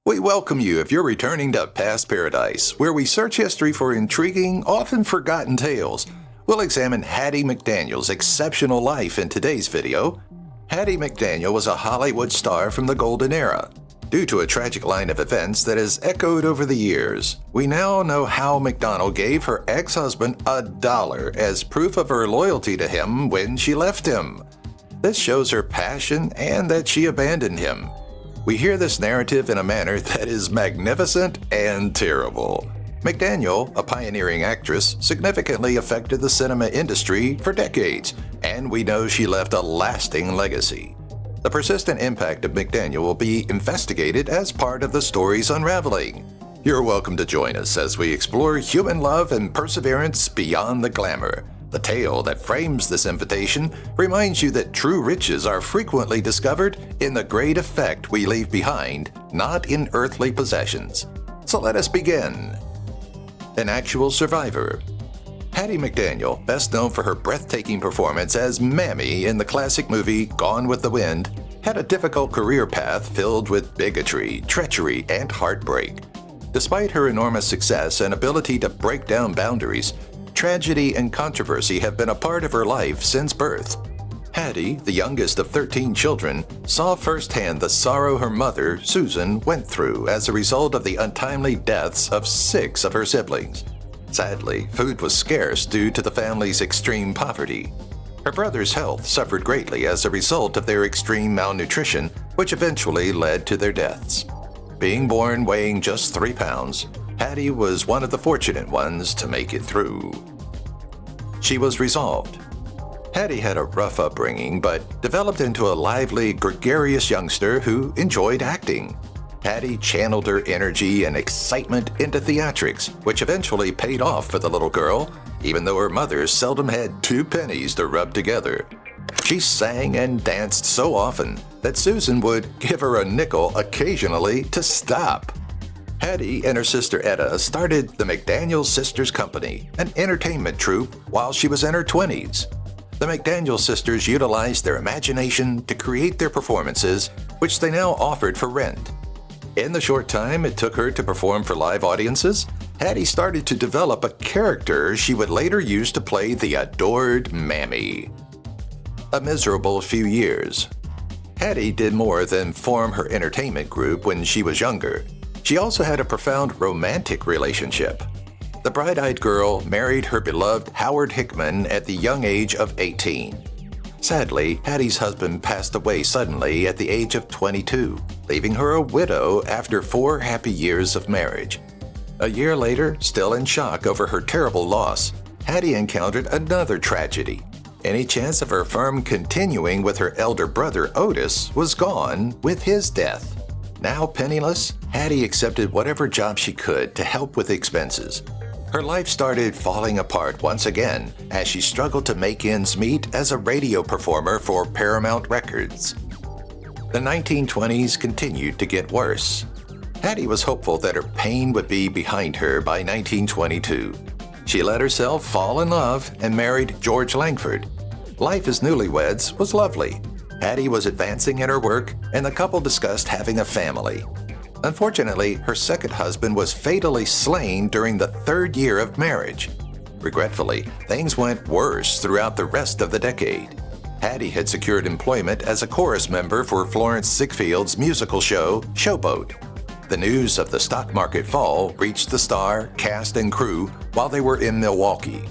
We welcome you if you're returning to Past Paradise, where we search history for intriguing, often forgotten tales. We'll examine Hattie McDaniel's exceptional life in today's video. Hattie McDaniel was a Hollywood star from the golden era. Due to a tragic line of events that has echoed over the years, we now know how McDaniel gave her ex-husband $1 as proof of her loyalty to him when she left him. This shows her passion and that she abandoned him. We hear this narrative in a manner that is magnificent and terrible. McDaniel, a pioneering actress, significantly affected the cinema industry for decades, and we know she left a lasting legacy. The persistent impact of McDaniel will be investigated as part of the story's unraveling. You're welcome to join us as we explore human love and perseverance beyond the glamour. The tale that frames this invitation reminds you that true riches are frequently discovered in the great effect we leave behind, not in earthly possessions. So let us begin. An actual survivor. Hattie McDaniel, best known for her breathtaking performance as Mammy in the classic movie Gone with the Wind, had a difficult career path filled with bigotry, treachery, and heartbreak. Despite her enormous success and ability to break down boundaries, tragedy and controversy have been a part of her life since birth. Hattie, the youngest of 13 children, saw firsthand the sorrow her mother, Susan, went through as a result of the untimely deaths of 6 of her siblings. Sadly, food was scarce due to the family's extreme poverty. Her brother's health suffered greatly as a result of their extreme malnutrition, which eventually led to their deaths. Being born weighing just 3 pounds, Hattie was one of the fortunate ones to make it through. She was resolved. Hattie had a rough upbringing, but developed into a lively, gregarious youngster who enjoyed acting. Hattie channeled her energy and excitement into theatrics, which eventually paid off for the little girl, even though her mother seldom had 2 pennies to rub together. She sang and danced so often that Susan would give her a nickel occasionally to stop. Hattie and her sister Etta started the McDaniel Sisters Company, an entertainment troupe, while she was in her 20s. The McDaniel sisters utilized their imagination to create their performances, which they now offered for rent. In the short time it took her to perform for live audiences, Hattie started to develop a character she would later use to play the adored Mammy. A miserable few years. Hattie did more than form her entertainment group when she was younger. She also had a profound romantic relationship. The bright-eyed girl married her beloved Howard Hickman at the young age of 18. Sadly, Hattie's husband passed away suddenly at the age of 22, leaving her a widow after 4 happy years of marriage. A year later, still in shock over her terrible loss, Hattie encountered another tragedy. Any chance of her firm continuing with her elder brother Otis was gone with his death. Now penniless, Hattie accepted whatever job she could to help with expenses. Her life started falling apart once again as she struggled to make ends meet as a radio performer for Paramount Records. The 1920s continued to get worse. Hattie was hopeful that her pain would be behind her by 1922. She let herself fall in love and married George Langford. Life as newlyweds was lovely. Hattie was advancing in her work, and the couple discussed having a family. Unfortunately, her second husband was fatally slain during the 3rd year of marriage. Regretfully, things went worse throughout the rest of the decade. Hattie had secured employment as a chorus member for Florence Ziegfeld's musical show, Showboat. The news of the stock market fall reached the star, cast, and crew while they were in Milwaukee.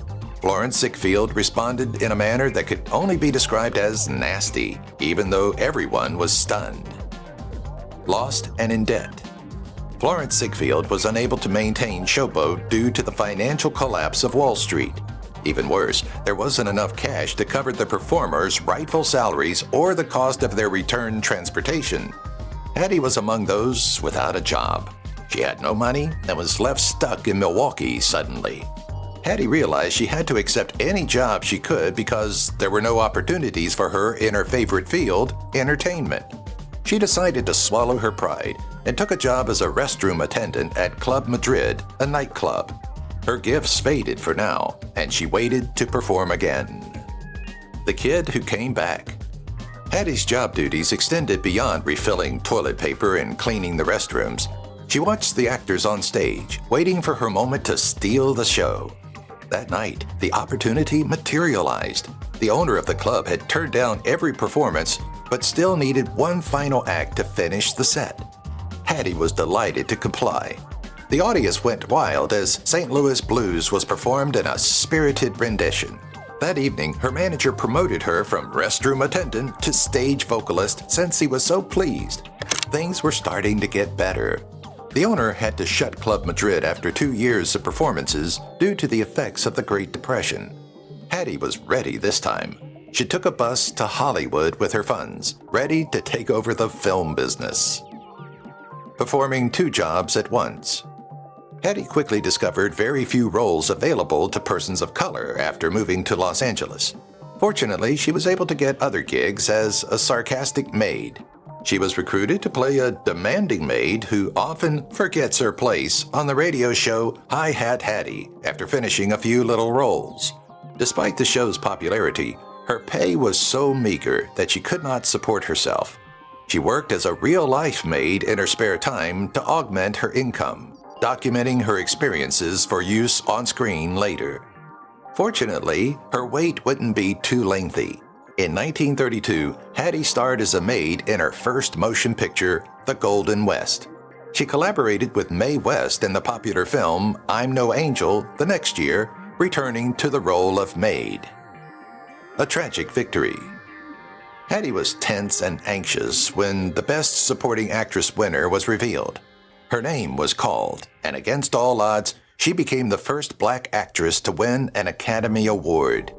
Florence Ziegfeld responded in a manner that could only be described as nasty, even though everyone was stunned. Lost and in debt. Florence Ziegfeld was unable to maintain Showboat due to the financial collapse of Wall Street. Even worse, there wasn't enough cash to cover the performers' rightful salaries or the cost of their return transportation. Hattie was among those without a job. She had no money and was left stuck in Milwaukee suddenly. Hattie realized she had to accept any job she could because there were no opportunities for her in her favorite field, entertainment. She decided to swallow her pride and took a job as a restroom attendant at Club Madrid, a nightclub. Her gifts faded for now, and she waited to perform again. The Kid Who Came Back. Hattie's job duties extended beyond refilling toilet paper and cleaning the restrooms. She watched the actors on stage, waiting for her moment to steal the show. That night, the opportunity materialized. The owner of the club had turned down every performance, but still needed one final act to finish the set. Hattie was delighted to comply. The audience went wild as St. Louis Blues was performed in a spirited rendition. That evening, her manager promoted her from restroom attendant to stage vocalist since he was so pleased. Things were starting to get better. The owner had to shut Club Madrid after 2 years of performances due to the effects of the Great Depression. Hattie was ready this time. She took a bus to Hollywood with her funds, ready to take over the film business. Performing 2 jobs at once. Hattie quickly discovered very few roles available to persons of color after moving to Los Angeles. Fortunately, she was able to get other gigs as a sarcastic maid. She was recruited to play a demanding maid who often forgets her place on the radio show Hi Hat Hattie after finishing a few little roles. Despite the show's popularity, her pay was so meager that she could not support herself. She worked as a real-life maid in her spare time to augment her income, documenting her experiences for use on screen later. Fortunately, her wait wouldn't be too lengthy. In 1932, Hattie starred as a maid in her first motion picture, The Golden West. She collaborated with Mae West in the popular film I'm No Angel the next year, returning to the role of maid. A tragic victory. Hattie was tense and anxious when the Best Supporting Actress winner was revealed. Her name was called, and against all odds, she became the first black actress to win an Academy Award.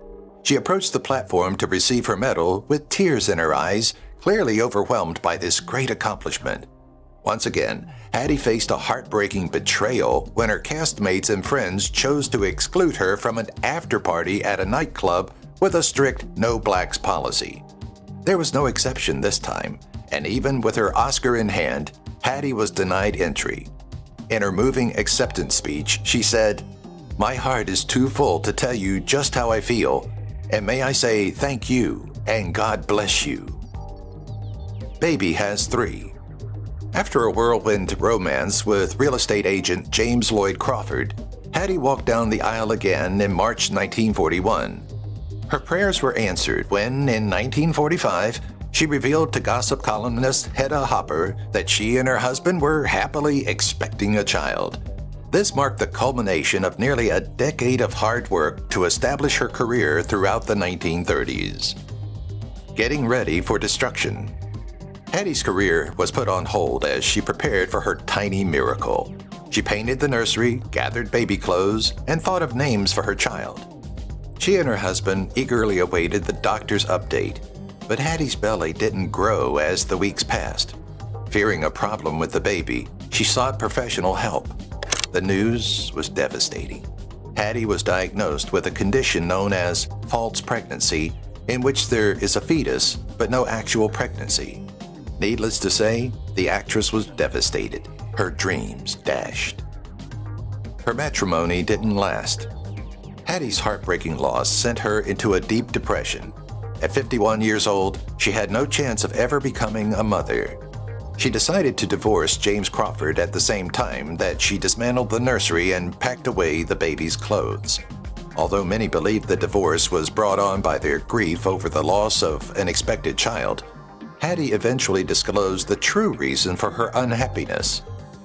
She approached the platform to receive her medal with tears in her eyes, clearly overwhelmed by this great accomplishment. Once again, Hattie faced a heartbreaking betrayal when her castmates and friends chose to exclude her from an after-party at a nightclub with a strict no blacks policy. There was no exception this time, and even with her Oscar in hand, Hattie was denied entry. In her moving acceptance speech, she said, "My heart is too full to tell you just how I feel, and may I say thank you and God bless you." Baby has 3. After a whirlwind romance with real estate agent James Lloyd Crawford, Hattie walked down the aisle again in March 1941. Her prayers were answered when, in 1945, she revealed to gossip columnist Hedda Hopper that she and her husband were happily expecting a child. This marked the culmination of nearly a decade of hard work to establish her career throughout the 1930s. Getting ready for destruction. Hattie's career was put on hold as she prepared for her tiny miracle. She painted the nursery, gathered baby clothes, and thought of names for her child. She and her husband eagerly awaited the doctor's update, but Hattie's belly didn't grow as the weeks passed. Fearing a problem with the baby, she sought professional help. The news was devastating. Hattie was diagnosed with a condition known as false pregnancy, in which there is a fetus but no actual pregnancy. Needless to say, the actress was devastated, her dreams dashed. Her matrimony didn't last. Hattie's heartbreaking loss sent her into a deep depression. At 51 years old, she had no chance of ever becoming a mother. She decided to divorce James Crawford at the same time that she dismantled the nursery and packed away the baby's clothes. Although many believed the divorce was brought on by their grief over the loss of an expected child, Hattie eventually disclosed the true reason for her unhappiness.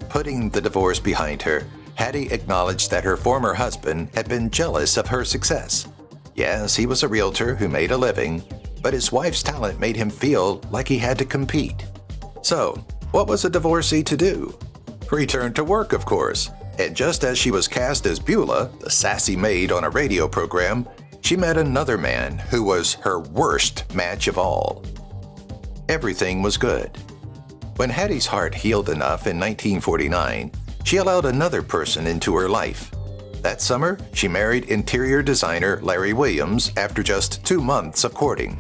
Putting the divorce behind her, Hattie acknowledged that her former husband had been jealous of her success. Yes, he was a realtor who made a living, but his wife's talent made him feel like he had to compete. So, what was a divorcee to do? Return to work, of course. And just as she was cast as Beulah, the sassy maid on a radio program, she met another man who was her worst match of all. Everything was good. When Hattie's heart healed enough in 1949, she allowed another person into her life. That summer, she married interior designer Larry Williams after just 2 months of courting.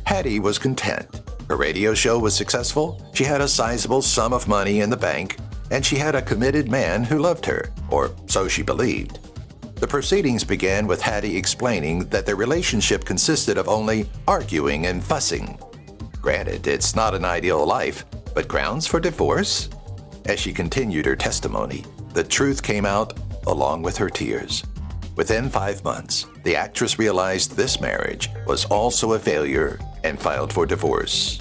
Hattie was content. Her radio show was successful, she had a sizable sum of money in the bank, and she had a committed man who loved her, or so she believed. The proceedings began with Hattie explaining that their relationship consisted of only arguing and fussing. Granted, it's not an ideal life, but grounds for divorce? As she continued her testimony, the truth came out along with her tears. Within 5 months, the actress realized this marriage was also a failure and filed for divorce.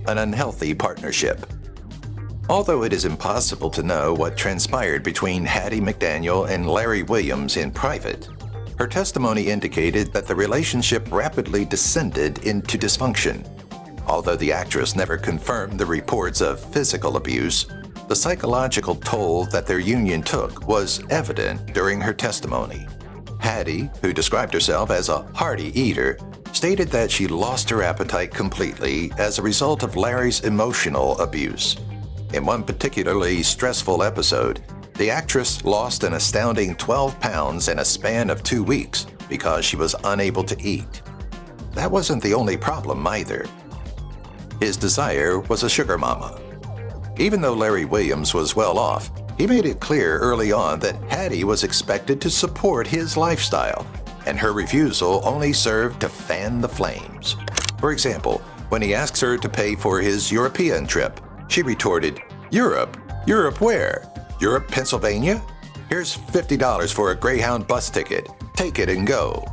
An unhealthy partnership. Although it is impossible to know what transpired between Hattie McDaniel and Larry Williams in private, her testimony indicated that the relationship rapidly descended into dysfunction. Although the actress never confirmed the reports of physical abuse, the psychological toll that their union took was evident during her testimony. Hattie, who described herself as a hearty eater, stated that she lost her appetite completely as a result of Larry's emotional abuse. In one particularly stressful episode, the actress lost an astounding 12 pounds in a span of 2 weeks because she was unable to eat. That wasn't the only problem either. His desire was a sugar mama. Even though Larry Williams was well off, he made it clear early on that Hattie was expected to support his lifestyle, and her refusal only served to fan the flames. For example, when he asks her to pay for his European trip, she retorted, "Europe? Europe where? Europe, Pennsylvania? Here's $50 for a Greyhound bus ticket. Take it and go."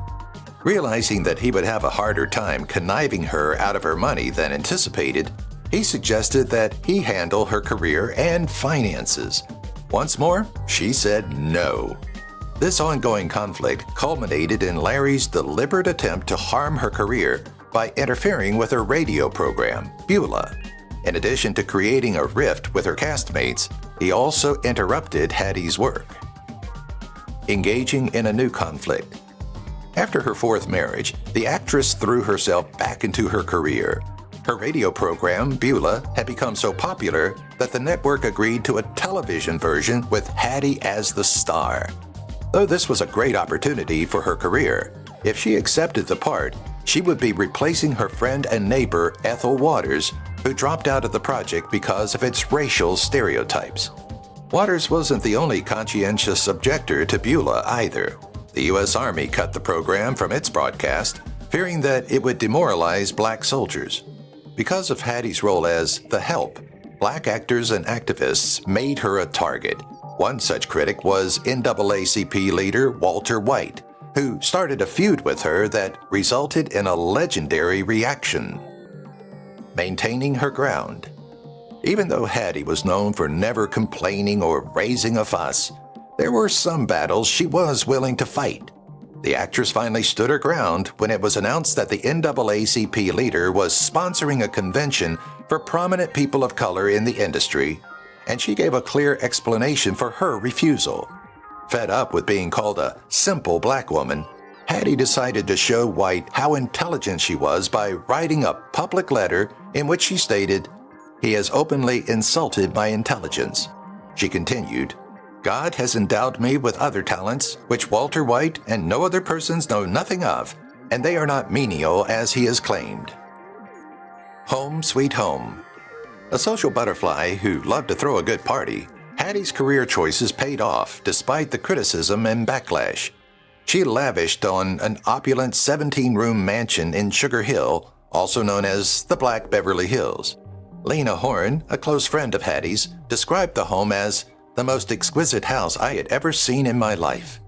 Realizing that he would have a harder time conniving her out of her money than anticipated, he suggested that he handle her career and finances. Once more, she said no. This ongoing conflict culminated in Larry's deliberate attempt to harm her career by interfering with her radio program, Beulah. In addition to creating a rift with her castmates, he also interrupted Hattie's work. Engaging in a new conflict. After her fourth marriage, the actress threw herself back into her career. Her radio program, Beulah, had become so popular that the network agreed to a television version with Hattie as the star. Though this was a great opportunity for her career, if she accepted the part, she would be replacing her friend and neighbor Ethel Waters, who dropped out of the project because of its racial stereotypes. Waters wasn't the only conscientious objector to Beulah either. The U.S. Army cut the program from its broadcast, fearing that it would demoralize black soldiers. Because of Hattie's role as the help, black actors and activists made her a target. One such critic was NAACP leader Walter White, who started a feud with her that resulted in a legendary reaction. Maintaining her ground. Even though Hattie was known for never complaining or raising a fuss, there were some battles she was willing to fight. The actress finally stood her ground when it was announced that the NAACP leader was sponsoring a convention for prominent people of color in the industry, and she gave a clear explanation for her refusal. Fed up with being called a simple black woman, Hattie decided to show White how intelligent she was by writing a public letter in which she stated, "He has openly insulted my intelligence." She continued, "God has endowed me with other talents, which Walter White and no other persons know nothing of, and they are not menial as he has claimed." Home sweet home. A social butterfly who loved to throw a good party, Hattie's career choices paid off despite the criticism and backlash. She lavished on an opulent 17-room mansion in Sugar Hill, also known as the Black Beverly Hills. Lena Horne, a close friend of Hattie's, described the home as the most exquisite house I had ever seen in my life.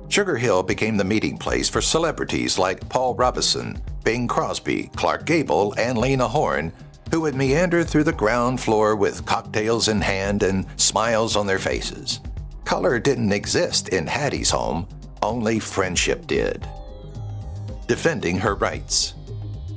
Sugar Hill became the meeting place for celebrities like Paul Robeson, Bing Crosby, Clark Gable, and Lena Horne, who would meander through the ground floor with cocktails in hand and smiles on their faces. Color didn't exist in Hattie's home, only friendship did. Defending her rights.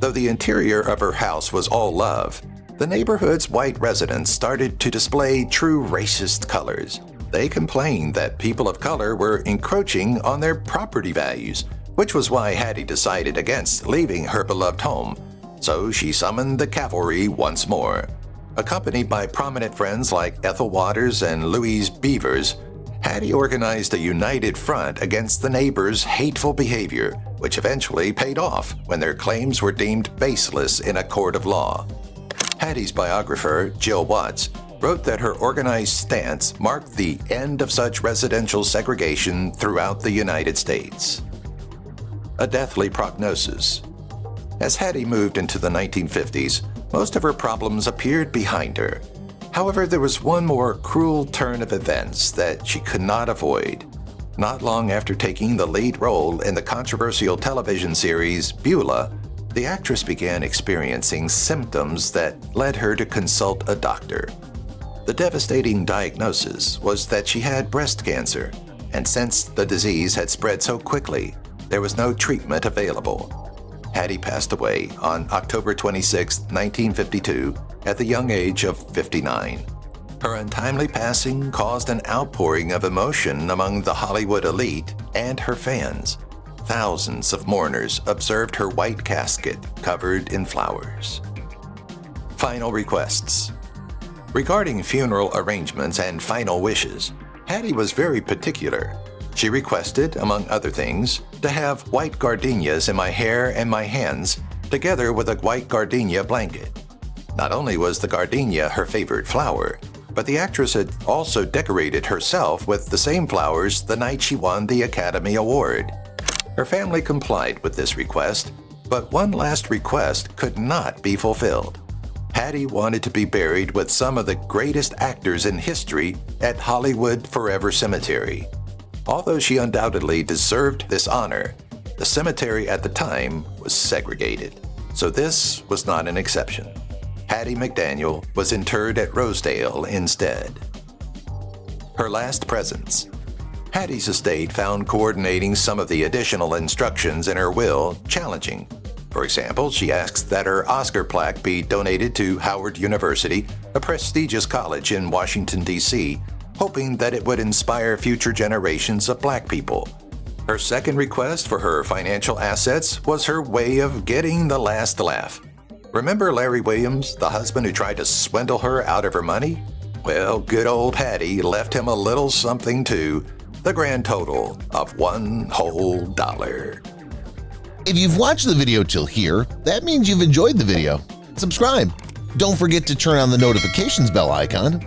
Though the interior of her house was all love, the neighborhood's white residents started to display true racist colors. They complained that people of color were encroaching on their property values, which was why Hattie decided against leaving her beloved home. So she summoned the cavalry once more. Accompanied by prominent friends like Ethel Waters and Louise Beavers, Hattie organized a united front against the neighbors' hateful behavior, which eventually paid off when their claims were deemed baseless in a court of law. Hattie's biographer, Jill Watts, wrote that her organized stance marked the end of such residential segregation throughout the United States. A deathly prognosis. As Hattie moved into the 1950s, most of her problems appeared behind her. However, there was one more cruel turn of events that she could not avoid. Not long after taking the lead role in the controversial television series Beulah, the actress began experiencing symptoms that led her to consult a doctor. The devastating diagnosis was that she had breast cancer, and since the disease had spread so quickly, there was no treatment available. Hattie passed away on October 26, 1952, at the young age of 59. Her untimely passing caused an outpouring of emotion among the Hollywood elite and her fans. Thousands of mourners observed her white casket covered in flowers. Final requests. Regarding funeral arrangements and final wishes, Hattie was very particular. She requested, among other things, to have white gardenias in my hair and my hands, together with a white gardenia blanket. Not only was the gardenia her favorite flower, but the actress had also decorated herself with the same flowers the night she won the Academy Award. Her family complied with this request, but one last request could not be fulfilled. Hattie wanted to be buried with some of the greatest actors in history at Hollywood Forever Cemetery. Although she undoubtedly deserved this honor, the cemetery at the time was segregated, so this was not an exception. Hattie McDaniel was interred at Rosedale instead. Her last presents. Hattie's estate found coordinating some of the additional instructions in her will challenging. For example, she asks that her Oscar plaque be donated to Howard University, a prestigious college in Washington, D.C., hoping that it would inspire future generations of Black people. Her second request for her financial assets was her way of getting the last laugh. Remember Larry Williams, the husband who tried to swindle her out of her money? Well, good old Hattie left him a little something too, the grand total of $1 whole. If you've watched the video till here, that means you've enjoyed the video. Subscribe. Don't forget to turn on the notifications bell icon